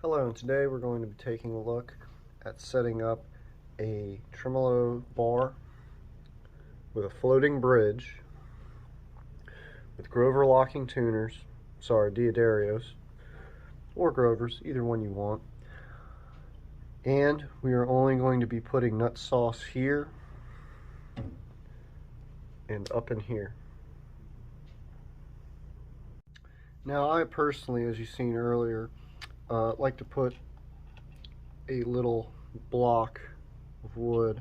Hello, and today we're going to be taking a look at setting up a tremolo bar with a floating bridge with Grover locking tuners, D'Addarios, or Grovers, either one you want. And we are only going to be putting nut sauce here and up in here. Now, I personally, as you've seen earlier, like to put a little block of wood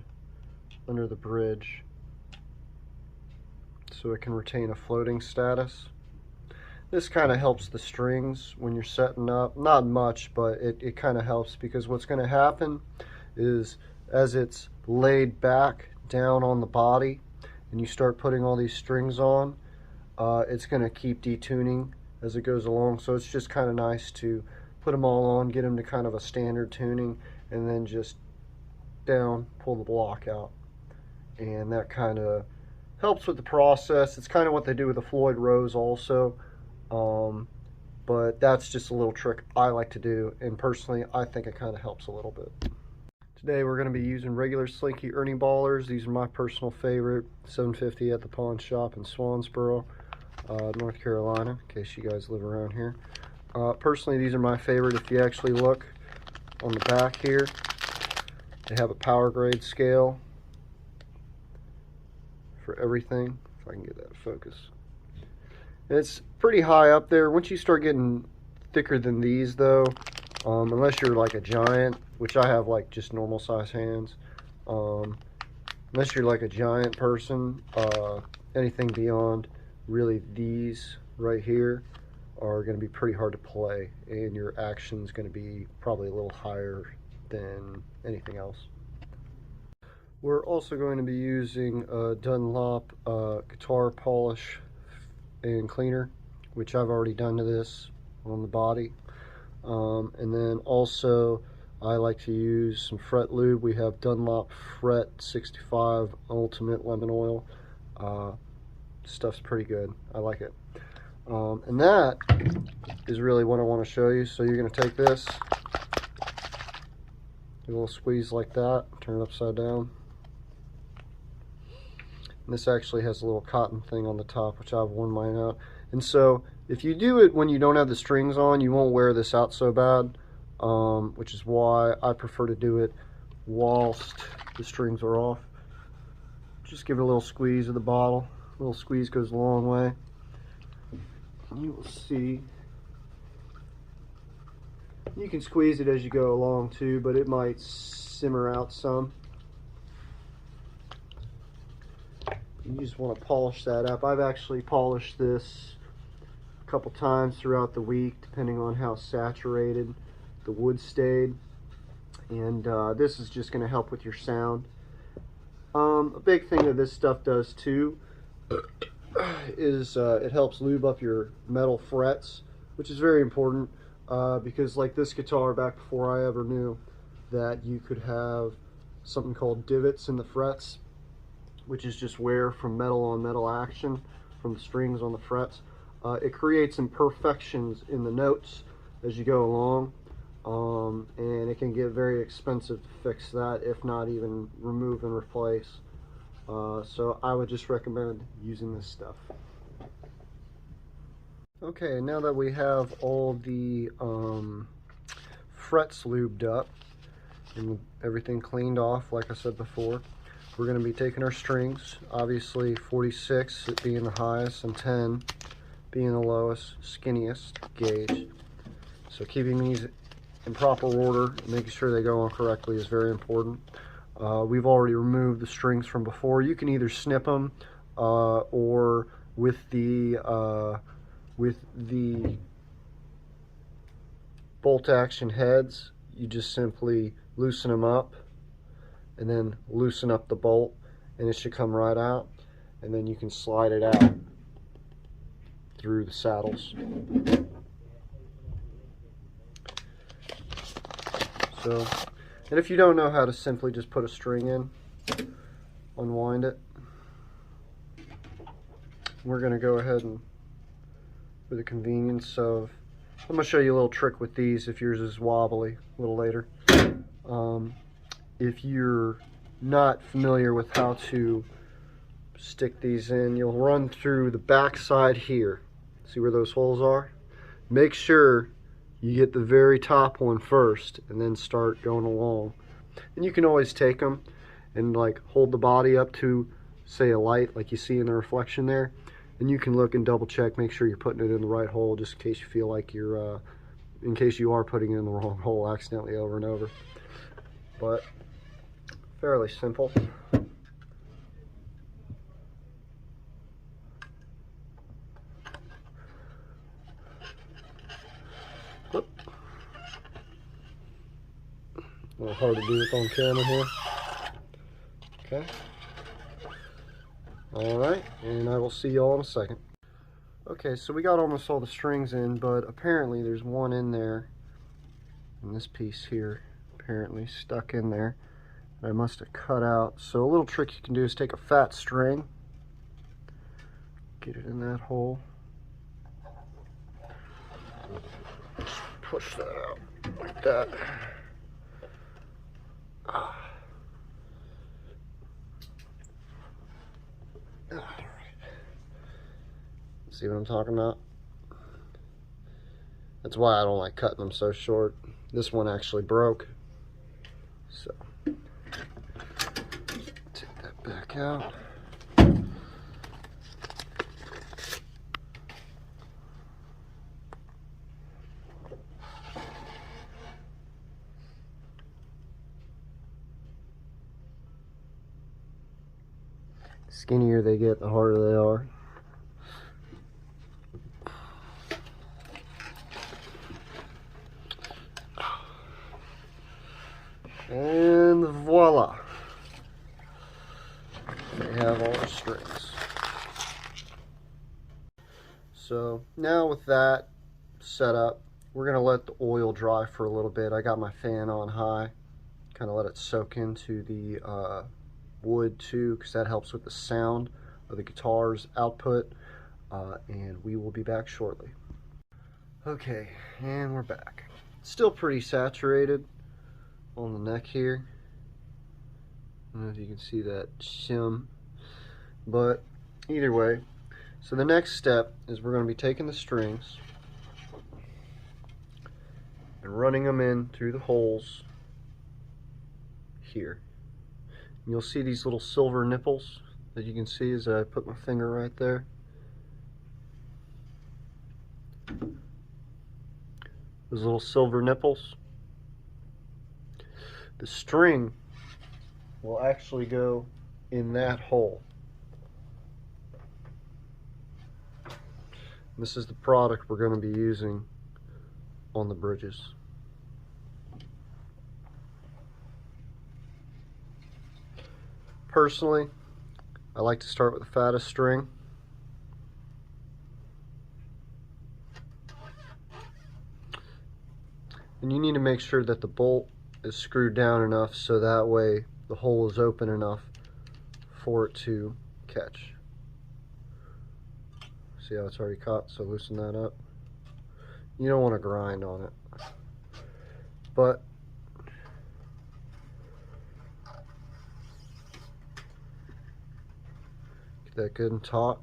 under the bridge so it can retain a floating status. This kind of helps the strings when you're setting up. Not much, but it kind of helps, because what's going to happen is as it's laid back down on the body and you start putting all these strings on, it's going to keep detuning as it goes along. So it's just kind of nice to put them all on, get them to kind of a standard tuning, and then just down, pull the block out. And that kind of helps with the process. It's kind of what they do with the Floyd Rose also. But that's just a little trick I like to do, and personally I think it kind of helps a little bit. Today we're going to be using regular Slinky Ernie ballers. These are my personal favorite, $7.50 at the pawn shop in Swansboro, North Carolina, in case you guys live around here. Personally, these are my favorite. If you actually look on the back here, they have a power grade scale for everything. If I can get that focus. It's pretty high up there. Once you start getting thicker than these though, unless you're like a giant, which I have like just normal size hands, unless you're like a giant person, anything beyond really these right here are going to be pretty hard to play, and your action's going to be probably a little higher than anything else. We're also going to be using a Dunlop guitar polish and cleaner, which I've already done to this on the body. And then also I like to use some fret lube. We have Dunlop Fret 65 Ultimate Lemon Oil. Stuff's pretty good. I like it. And that is really what I want to show you. So you're going to take this, do a little squeeze like that, turn it upside down. And this actually has a little cotton thing on the top, which I've worn mine out. And so if you do it when you don't have the strings on, you won't wear this out so bad, which is why I prefer to do it whilst the strings are off. Just give it a little squeeze of the bottle. A little squeeze goes a long way. You will see. You can squeeze it as you go along too, but it might simmer out some. You just want to polish that up. I've actually polished this a couple times throughout the week, depending on how saturated the wood stayed. And this is just going to help with your sound. A big thing that this stuff does too is it helps lube up your metal frets, which is very important, because like this guitar, back before I ever knew that you could have something called divots in the frets, which is just wear from metal on metal action from the strings on the frets. It creates imperfections in the notes as you go along, and it can get very expensive to fix that, if not even remove and replace. So I would just recommend using this stuff. Okay, now that we have all the frets lubed up and everything cleaned off, like I said before, we're going to be taking our strings, obviously 46 being the highest and 10 being the lowest, skinniest gauge. So keeping these in proper order, making sure they go on correctly is very important. We've already removed the strings from before. You can either snip them or with the bolt action heads, you just simply loosen them up and then loosen up the bolt, and it should come right out, and then you can slide it out through the saddles. So, and if you don't know how to simply just put a string in, unwind it. We're going to go ahead and, for the convenience of I'm going to show you a little trick with these if yours is wobbly a little later. If you're not familiar with how to stick these in, you'll run through the back side here. See where those holes are? Make sure you get the very top one first and then start going along. And you can always take them and like hold the body up to, say, a light like you see in the reflection there, and you can look and double check, make sure you're putting it in the right hole, just in case you feel like you're in case you are putting it in the wrong hole accidentally over and over. But fairly simple. Whoop. A little hard to do this on camera here. Okay. Alright, and I will see y'all in a second. Okay, so we got almost all the strings in, but apparently there's one in there, and this piece here apparently stuck in there. I must have cut out. So a little trick you can do is take a fat string, get it in that hole, push that out like that. See what I'm talking about? That's why I don't like cutting them so short. This one actually broke. So, take that back out. The skinnier they get, the harder they are. And voila, they have all the strings. So now with that set up, we're going to let the oil dry for a little bit. I got my fan on high, kind of let it soak into the wood too, because that helps with the sound of the guitar's output, and we will be back shortly. Okay, and we're back. Still pretty saturated on the neck here. I don't know if you can see that shim, but either way, so the next step is we're going to be taking the strings and running them in through the holes here. And you'll see these little silver nipples that you can see as I put my finger right there. Those little silver nipples. The string will actually go in that hole. This is the product we're going to be using on the bridges. Personally, I like to start with the fattest string. And you need to make sure that the bolt is screwed down enough so that way the hole is open enough for it to catch. See how it's already caught, so loosen that up. You don't want to grind on it, but get that good and taut.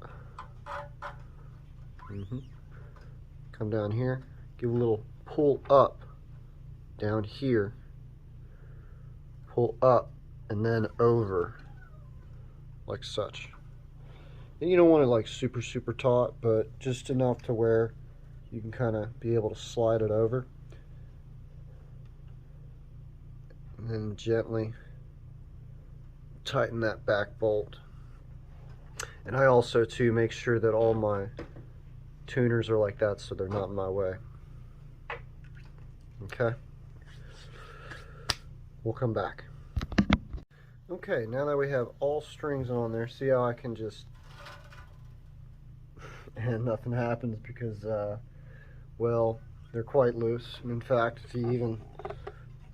Come down here, give a little pull up down here, pull up and then over like such. And you don't want it like super taut, but just enough to where you can kind of be able to slide it over, and then gently tighten that back bolt. And I also too make sure that all my tuners are like that so they're not in my way. Okay, we'll come back. Okay, now that we have all strings on there, see how I can just and nothing happens because well, they're quite loose. And in fact, if you even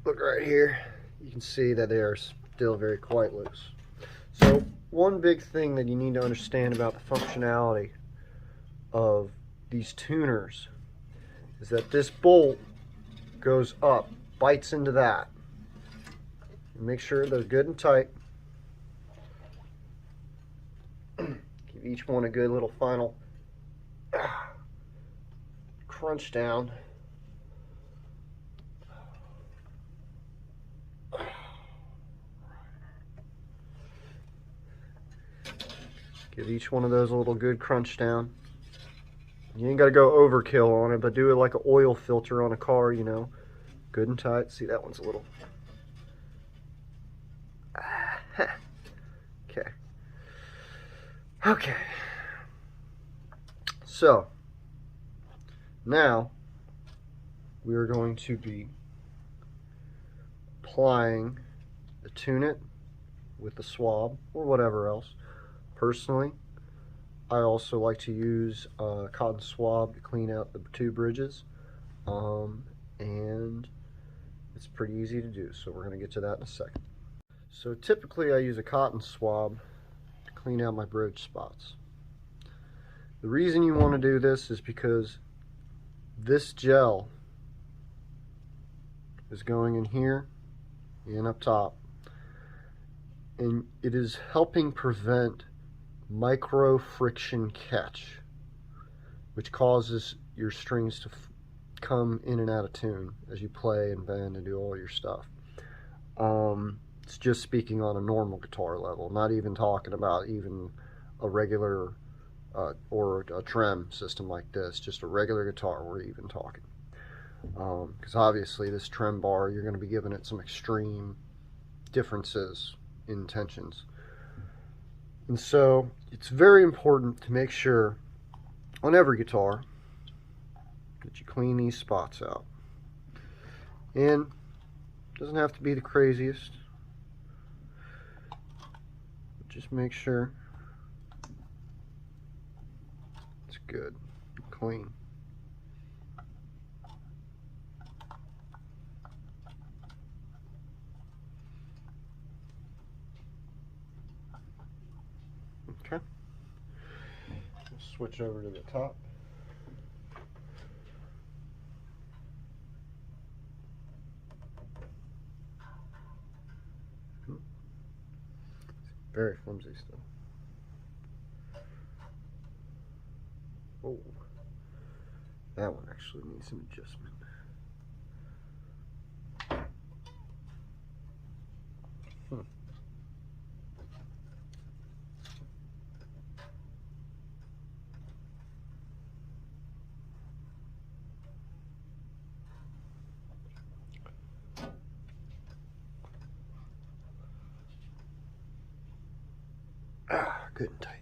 look right here, you can see that they are still very quite loose. So one big thing that you need to understand about the functionality of these tuners is that this bolt goes up, bites into that. Make sure they're good and tight. Give each one a good little final crunch down. Give each one of those a little good crunch down. You ain't got to go overkill on it, but do it like an oil filter on a car, you know. Good and tight. See, that one's a little... Okay. Okay. So, now we are going to be applying the tune-it with the swab or whatever else. Personally, I also like to use a cotton swab to clean out the two bridges, and it's pretty easy to do, so we're going to get to that in a second. So typically I use a cotton swab to clean out my bridge spots. The reason you want to do this is because this gel is going in here and up top, and it is helping prevent micro friction catch, which causes your strings to come in and out of tune as you play and bend and do all your stuff. It's just speaking on a normal guitar level, not even talking about even a regular or a trem system like this, just a regular guitar we're even talking. Because obviously this trem bar, you're going to be giving it some extreme differences in tensions. And so it's very important to make sure on every guitar that you clean these spots out. And it doesn't have to be the craziest. Just make sure it's good, clean. Okay. We'll switch over to the top. Very flimsy still. Oh, that one actually needs some adjustment. Good and tight.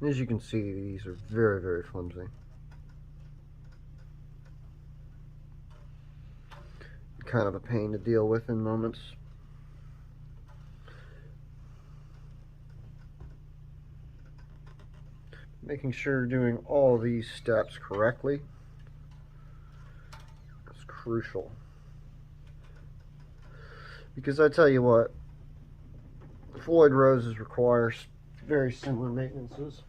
And as you can see, these are very, very flimsy. Kind of a pain to deal with in moments. Making sure you're doing all these steps correctly is crucial. Because I tell you what, Floyd Roses requires very similar maintenances.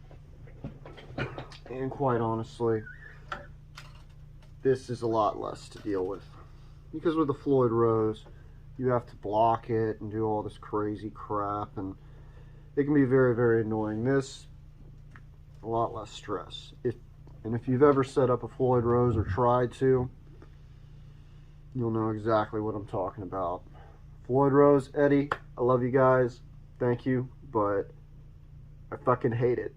And quite honestly, this is a lot less to deal with. Because with the Floyd Rose, you have to block it and do all this crazy crap, and it can be very, very annoying. This, a lot less stress. If you've ever set up a Floyd Rose or tried to, you'll know exactly what I'm talking about. Floyd Rose, Eddie, I love you guys. Thank you, but I fucking hate it.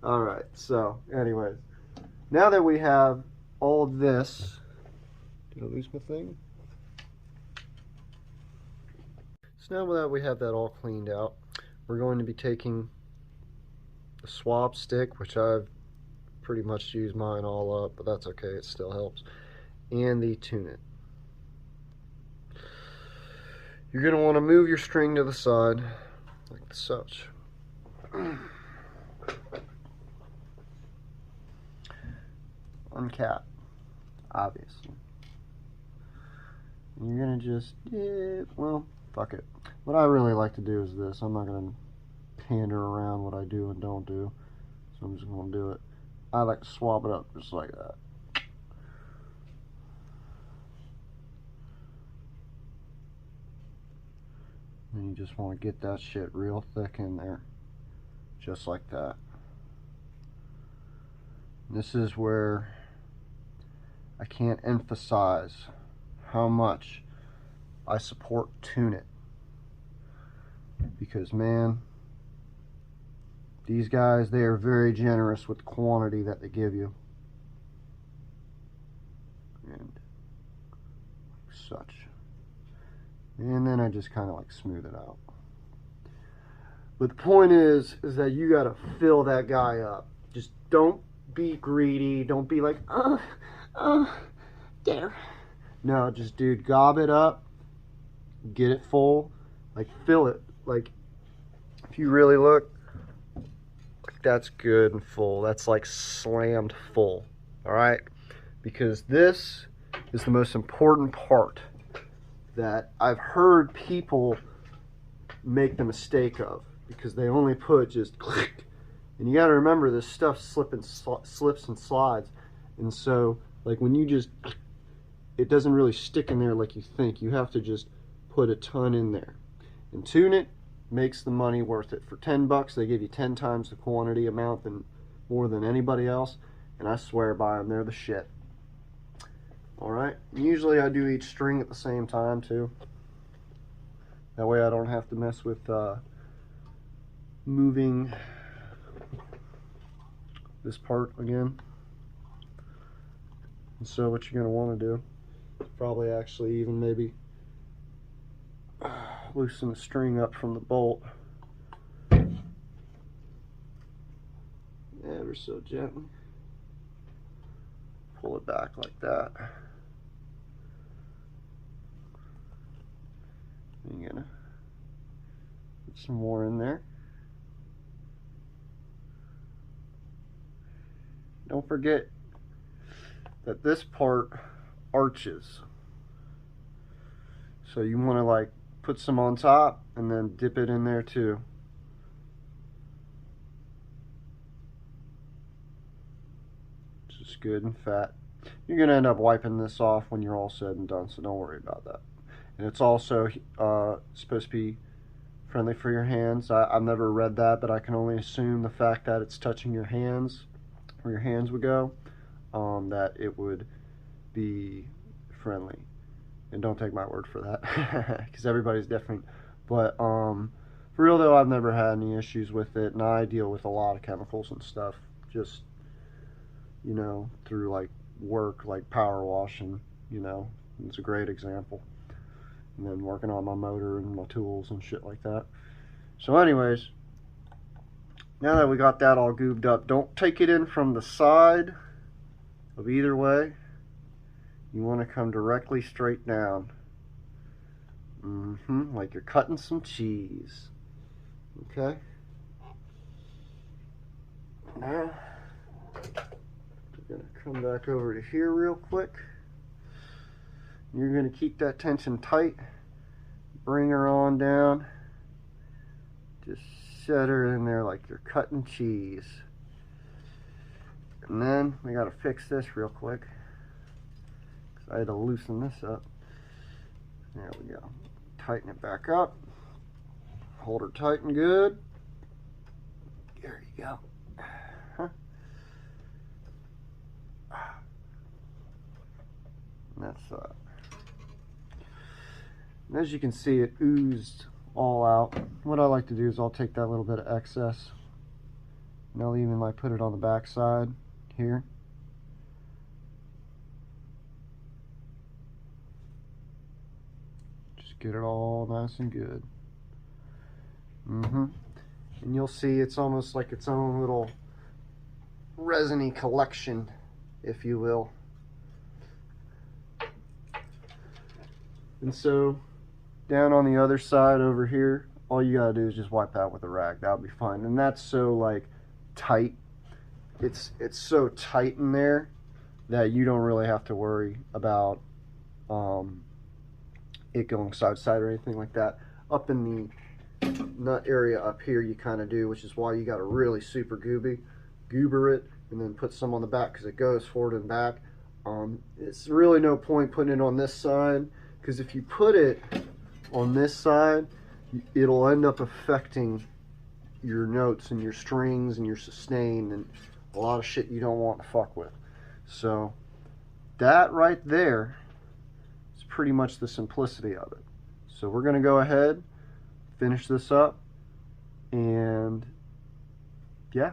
Alright, so anyways, now that we have all of this, did I lose my thing? So now that we have that all cleaned out, we're going to be taking the swab stick, which I've pretty much used mine all up, but that's okay, it still helps, and the tune-it. You're going to want to move your string to the side, like such. uncapped, obviously. And you're gonna just, well, fuck it. What I really like to do is this. I'm not gonna pander around what I do and don't do, so I'm just gonna do it. I like to swab it up just like that. And you just want to get that shit real thick in there, just like that. This is where I can't emphasize how much I support Tune It, because man, these guys, they are very generous with the quantity that they give you, and such. And then I just kind of like smooth it out. But the point is that you got to fill that guy up. Just don't be greedy. Don't be like, there. No, just, dude, gob it up. Get it full. Like, fill it. Like, if you really look, like, that's good and full. That's like slammed full. All right? Because this is the most important part that I've heard people make the mistake of, because they only put just click. And you got to remember, this stuff slips and slides, and so like when you just, it doesn't really stick in there like you think. You have to just put a ton in there. And Tune It makes the money worth it. For $10 they give you 10 times the quantity amount than more than anybody else, and I swear by them, they're the shit. Alright, usually I do each string at the same time too. That way I don't have to mess with moving this part again. And so what you're going to want to do is probably actually even maybe loosen the string up from the bolt ever so gently. Pull it back like that. You're gonna put some more in there. Don't forget that this part arches, so you want to like put some on top and then dip it in there too. Just good and fat. You're gonna end up wiping this off when you're all said and done, so don't worry about that. And it's also supposed to be friendly for your hands. I've never read that, but I can only assume the fact that it's touching your hands, where your hands would go, that it would be friendly. And don't take my word for that, because everybody's different. But for real though, I've never had any issues with it, and I deal with a lot of chemicals and stuff, just, you know, through like work, like power washing, you know, it's a great example. And then working on my motor and my tools and shit like that. So anyways, now that we got that all goobed up, don't take it in from the side of either way. You want to come directly straight down. Like you're cutting some cheese. Okay? Now, we're going to come back over to here real quick. You're going to keep that tension tight. Bring her on down. Just set her in there like you're cutting cheese. And then we got to fix this real quick, because I had to loosen this up. There we go. Tighten it back up. Hold her tight and good. There you go. And that's and as you can see, it oozed all out. What I like to do is I'll take that little bit of excess and I'll even like put it on the back side here. Just get it all nice and good. And you'll see it's almost like its own little resiny collection, if you will. And so down on the other side over here, all you gotta do is just wipe that with a rag. That'll be fine. And that's so like tight. It's so tight in there that you don't really have to worry about it going side to side or anything like that. Up in the nut area up here you kind of do, which is why you got to really super goober it and then put some on the back because it goes forward and back. It's really no point putting it on this side, because if you put it on this side, it'll end up affecting your notes and your strings and your sustain and a lot of shit you don't want to fuck with. So that right there is pretty much the simplicity of it. So we're going to go ahead, finish this up, and yeah.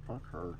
Fuck her.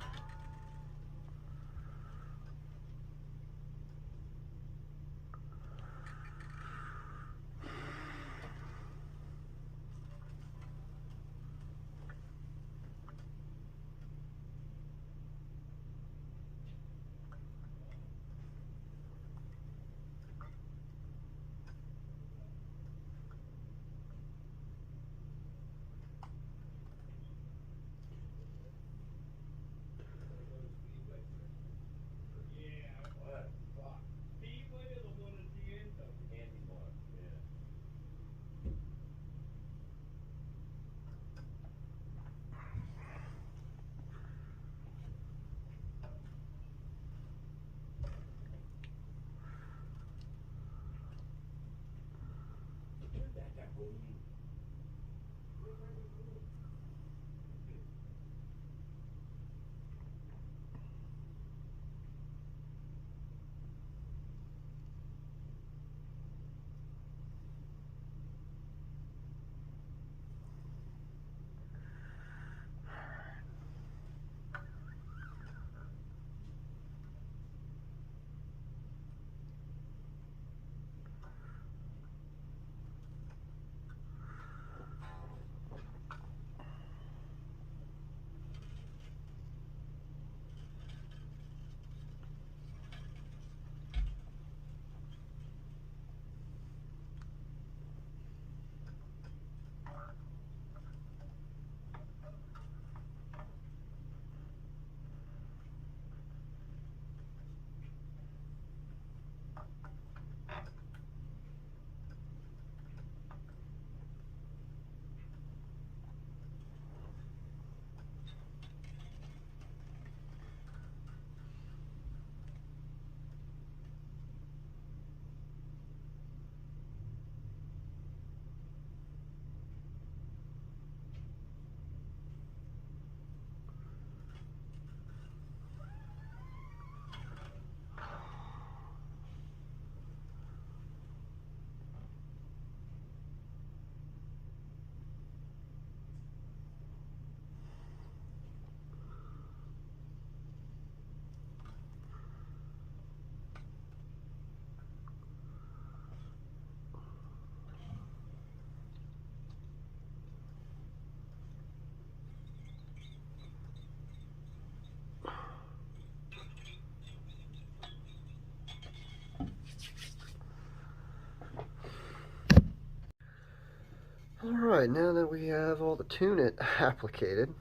Alright, now that we have all the tune-it applicated,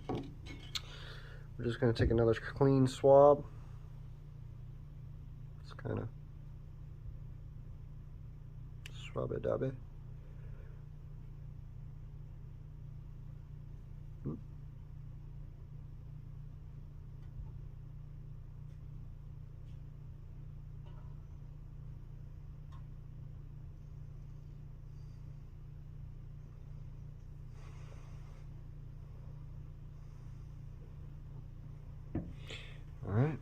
we're just going to take another clean swab. Just kind of swab it, dab it. Alright.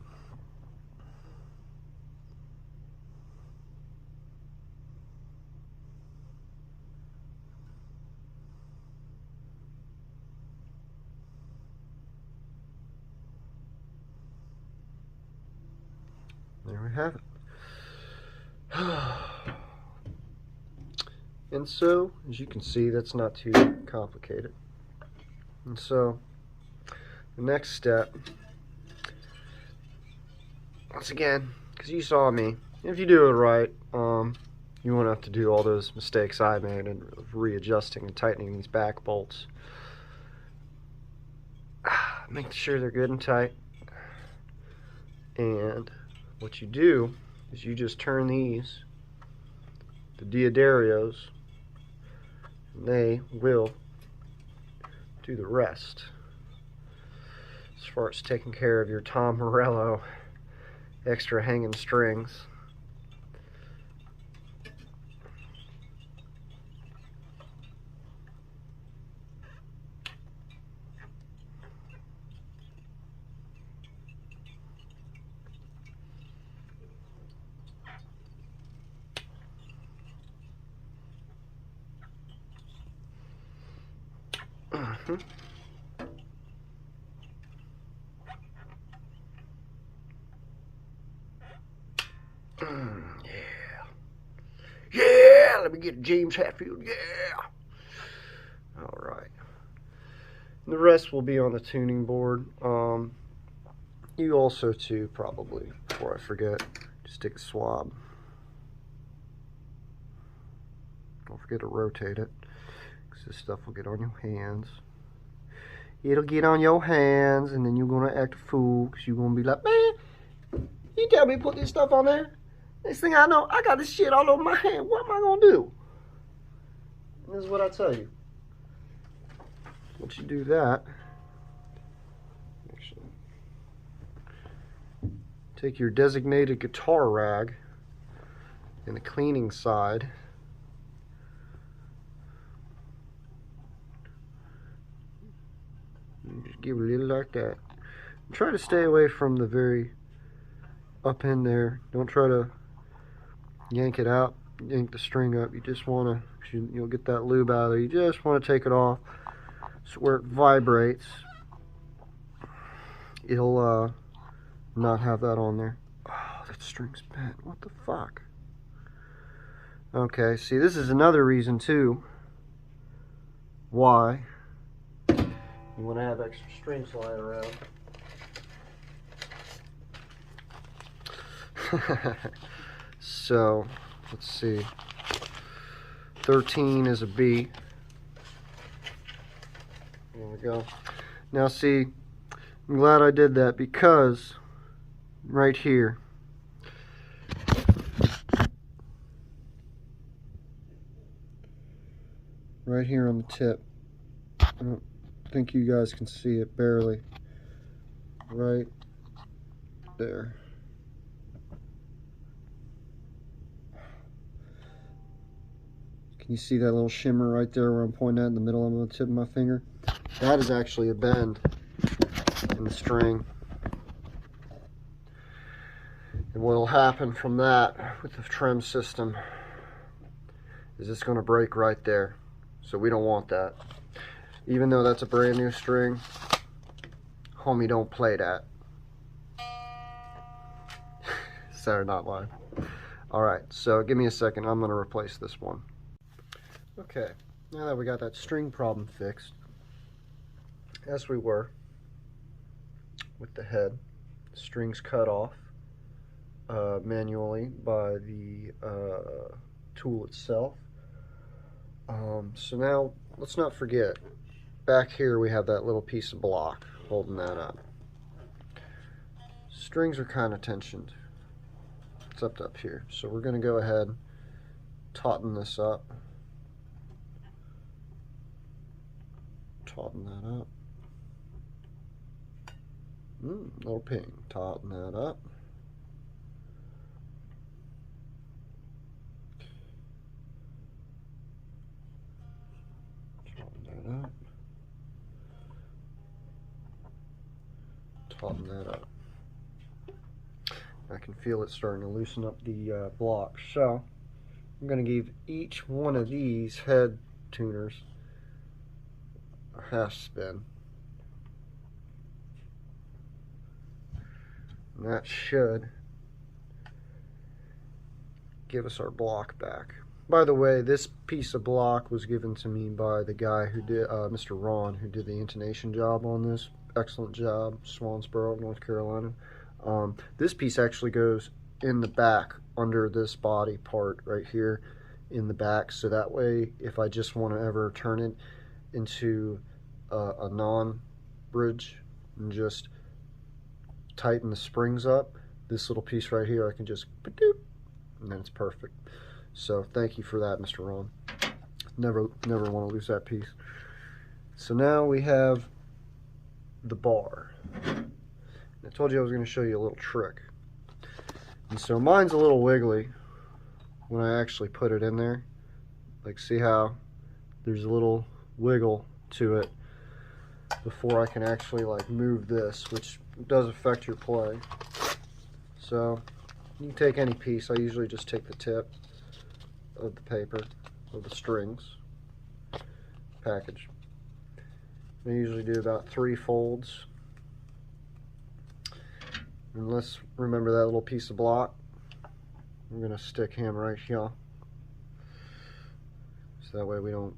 There we have it. And so, as you can see, that's not too complicated. And so, the next step, once again, because you saw me, if you do it right, you won't have to do all those mistakes I made in readjusting and tightening these back bolts. Make sure they're good and tight. And what you do is you just turn these, the Diodarios, and they will do the rest. As far as taking care of your Tom Morello extra hanging strings. Yeah, let me get James Hatfield, yeah. Alright. The rest will be on the tuning board. You also too, probably, before I forget, just take a swab. Don't forget to rotate it, because this stuff will get on your hands. It'll get on your hands, and then you're going to act a fool, because you're going to be like, man, you tell me to put this stuff on there? Next thing I know, I got this shit all over my hand. What am I going to do? And this is what I tell you. Once you do that, actually, take your designated guitar rag and the cleaning side, Just give it a little like that. Try to stay away from the very up in there. Don't try to yank it out, yank the string up. You just want to, you'll get that lube out of there. You just want to take it off. So where it vibrates, it'll not have that on there. Oh, that string's bent. What the fuck? Okay, see, this is another reason too why you want to have extra strings lying around. So, let's see. 13 is a B. There we go. Now see, I'm glad I did that because right here, right here on the tip, I don't think you guys can see it, barely. Right there. Can you see that little shimmer right there where I'm pointing at in the middle of the tip of my finger? That is actually a bend in the string. And what will happen from that with the trem system is it's going to break right there. So we don't want that. Even though that's a brand new string, homie, don't play that. Saturday Night Live. Alright, so give me a second. I'm going to replace this one. Okay, now that we got that string problem fixed, as we were with the head, the strings cut off manually by the tool itself. So now, let's not forget, back here we have that little piece of block holding that up. Strings are kind of tensioned. It's up here. So we're going to go ahead, tauten this up. Tauten that up. Little ping. Tauten that up. Tauten that up. Tauten that up. I can feel it starting to loosen up the block. So I'm going to give each one of these head tuners a half spin. And that should give us our block back. By the way, this piece of block was given to me by the guy who did, Mr. Ron, who did the intonation job on this. Excellent job, Swansboro, North Carolina. This piece actually goes in the back under this body part right here in the back, so that way if I just want to ever turn it into a non-bridge and just tighten the springs up, this little piece right here I can just ba-doop, and then it's perfect. So thank you for that, Mr. Ron. Never want to lose that piece. So now we have the bar. I told you I was going to show you a little trick. And so mine's a little wiggly when I actually put it in there. Like, see how there's a little wiggle to it before I can actually like move this, which does affect your play. So you can take any piece. I usually just take the tip of the paper, of the strings package. I usually do about 3 folds. And let's remember that little piece of block. I'm going to stick him right here. So that way we don't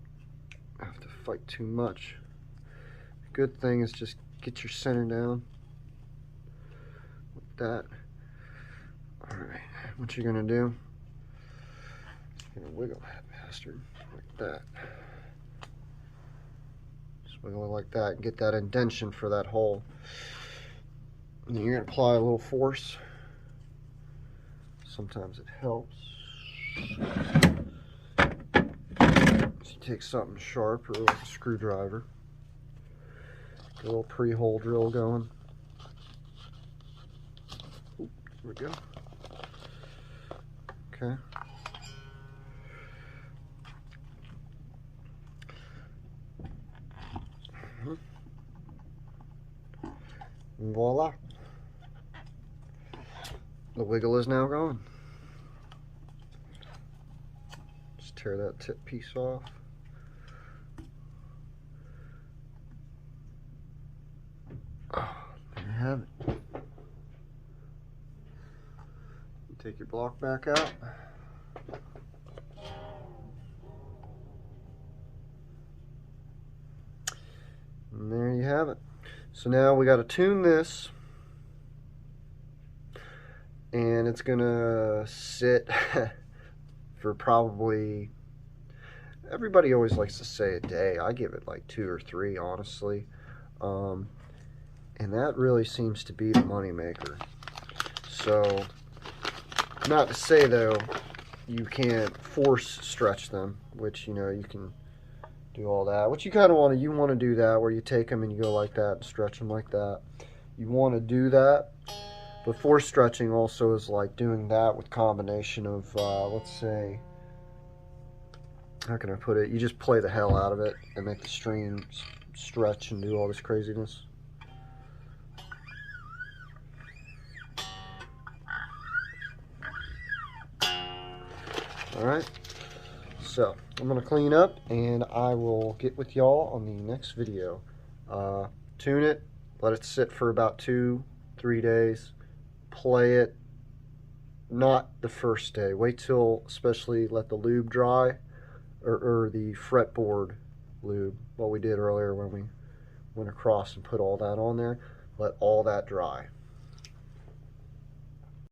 have to fight too much. The good thing is just get your center down like that. Alright, what you're going to do, you're going to wiggle that bastard like that. Just wiggle it like that and get that indentation for that hole. And then you're going to apply a little force. Sometimes it helps. So you take something sharp or like a screwdriver. Get a little pre-hole drill going. Ooh, there we go. Okay. And voila. The wiggle is now gone. Just tear that tip piece off. Oh, there you have it. You take your block back out. And there you have it. So now we got to tune this, and it's gonna sit for probably, everybody always likes to say a day. I give it like 2 or 3, honestly. And that really seems to be the moneymaker. So, not to say though, you can't force stretch them, which, you know, you can do all that. What you kind of want to do that where you take them and you go like that and stretch them like that. You want to do that. But force stretching also is like doing that with combination of, let's say, how can I put it? You just play the hell out of it and make the string stretch and do all this craziness. Alright, so I'm going to clean up and I will get with y'all on the next video. Tune it, let it sit for about 2-3 days, play it, not the first day, wait till, especially let the lube dry, or the fretboard lube, what we did earlier when we went across and put all that on there, let all that dry.